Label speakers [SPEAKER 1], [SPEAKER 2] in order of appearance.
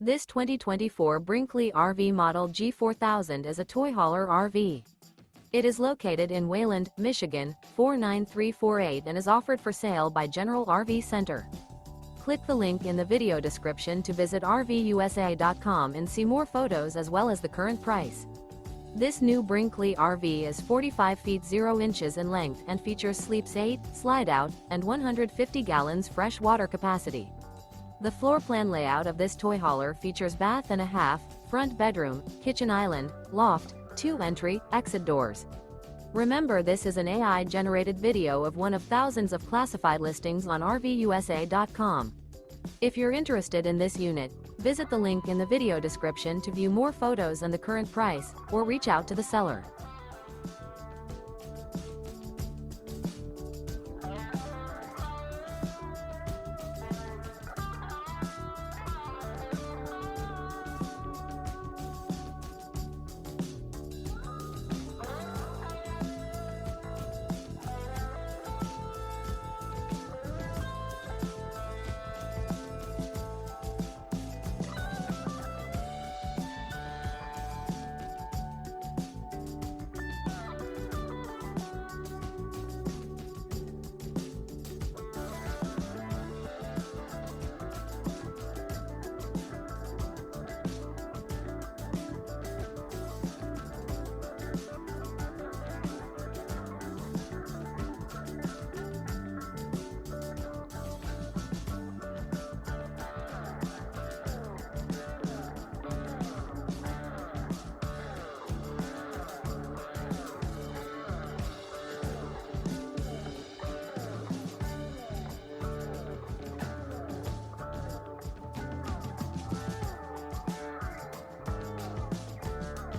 [SPEAKER 1] This 2024 Brinkley RV Model G 4000 is a toy hauler RV. It is located in Wayland, Michigan, 49348 and is offered for sale by General RV Center. Click the link in the video description to visit RVUSA.com and see more photos as well as the current price. This new Brinkley RV is 45 feet 0 inches in length and features sleeps 8, slide-out, and 150 gallons fresh water capacity. The floor plan layout of this toy hauler features bath and a half, front bedroom, kitchen island, loft, 2 entry, exit doors. Remember, this is an AI-generated video of one of thousands of classified listings on RVUSA.com. If you're interested in this unit, visit the link in the video description to view more photos and the current price, or reach out to the seller.